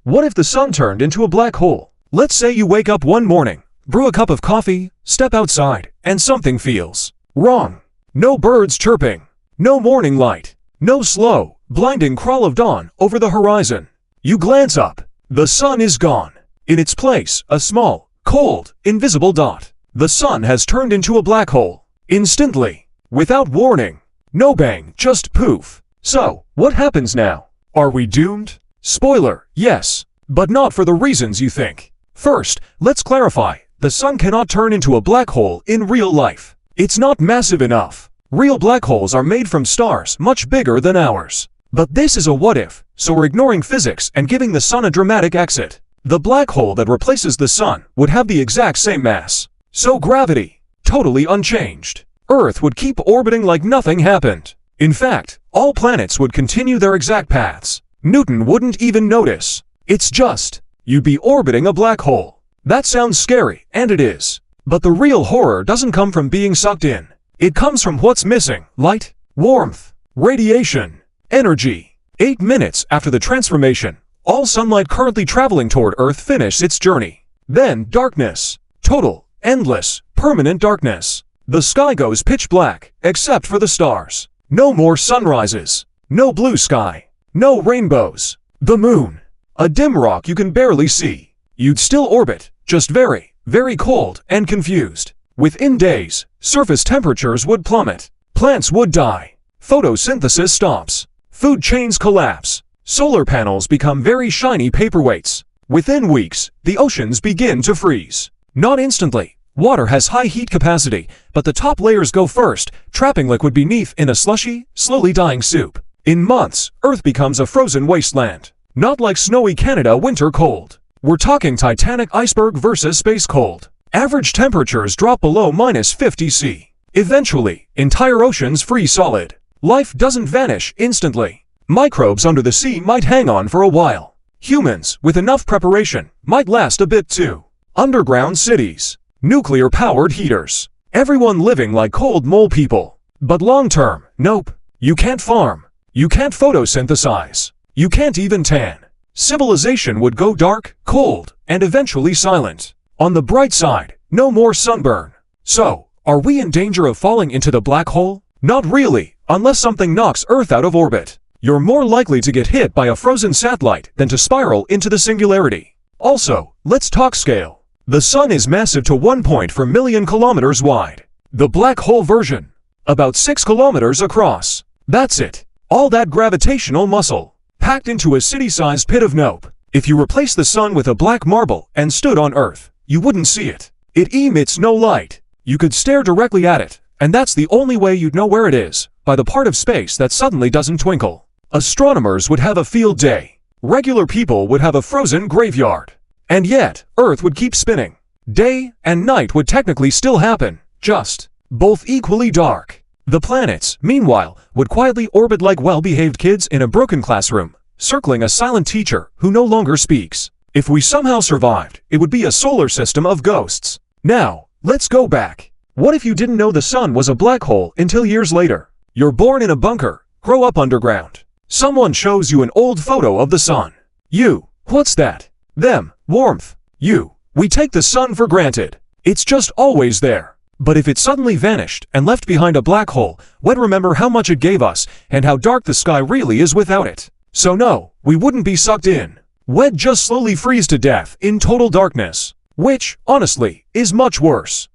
What if the sun turned into a black hole? Let's say you wake up one morning, brew a cup of coffee, step outside, and something feels wrong. No birds chirping, no morning light, no slow, blinding crawl of dawn over the horizon. You glance up. The sun is gone. In its place, a small, cold, invisible dot. The sun has turned into a black hole. Instantly. Without warning. No bang, just poof. So, what happens now? Are we doomed? Spoiler, yes. But not for the reasons you think. First, let's clarify. The sun cannot turn into a black hole in real life. It's not massive enough. Real black holes are made from stars much bigger than ours. But this is a what-if, so we're ignoring physics and giving the sun a dramatic exit. The black hole that replaces the sun would have the exact same mass. So gravity, totally unchanged. Earth would keep orbiting like nothing happened. In fact, all planets would continue their exact paths. Newton wouldn't even notice. It's just, you'd be orbiting a black hole. That sounds scary, and it is. But the real horror doesn't come from being sucked in. It comes from what's missing: light, warmth, radiation, energy. 8 minutes after the transformation, all sunlight currently traveling toward Earth finishes its journey. Then darkness. Total, endless, permanent darkness. The sky goes pitch black, except for the stars. No more sunrises. No blue sky. No rainbows. The moon. A dim rock you can barely see. You'd still orbit, just very, very cold and confused. Within days, surface temperatures would plummet. Plants would die. Photosynthesis stops. Food chains collapse. Solar panels become very shiny paperweights. Within weeks, the oceans begin to freeze. Not instantly. Water has high heat capacity, but the top layers go first, trapping liquid beneath in a slushy, slowly dying soup. In months, Earth becomes a frozen wasteland. Not like snowy Canada winter cold. We're talking Titanic iceberg versus space cold. Average temperatures drop below -50 C. Eventually, entire oceans freeze solid. Life doesn't vanish instantly. Microbes under the sea might hang on for a while. Humans, with enough preparation, might last a bit too. Underground cities. Nuclear-powered heaters. Everyone living like cold mole people. But long-term, nope. You can't farm. You can't photosynthesize. You can't even tan. Civilization would go dark, cold, and eventually silent. On the bright side, no more sunburn. So, are we in danger of falling into the black hole? Not really, unless something knocks Earth out of orbit. You're more likely to get hit by a frozen satellite than to spiral into the singularity. Also, let's talk scale. The sun is massive to 1.4 million kilometers wide. The black hole version, about 6 kilometers across. That's it. All that gravitational muscle, packed into a city-sized pit of nope. If you replace the sun with a black marble and stood on Earth, you wouldn't see it. It emits no light. You could stare directly at it, and that's the only way you'd know where it is, by the part of space that suddenly doesn't twinkle. Astronomers would have a field day. Regular people would have a frozen graveyard. And yet, Earth would keep spinning. Day and night would technically still happen, just both equally dark. The planets, meanwhile, would quietly orbit like well-behaved kids in a broken classroom, circling a silent teacher who no longer speaks. If we somehow survived, it would be a solar system of ghosts. Now, let's go back. What if you didn't know the sun was a black hole until years later? You're born in a bunker, grow up underground. Someone shows you an old photo of the sun. You, what's that? Them, warmth. You, we take the sun for granted. It's just always there. But if it suddenly vanished and left behind a black hole, we'd remember how much it gave us and how dark the sky really is without it. So no, we wouldn't be sucked in. We'd just slowly freeze to death in total darkness. Which, honestly, is much worse.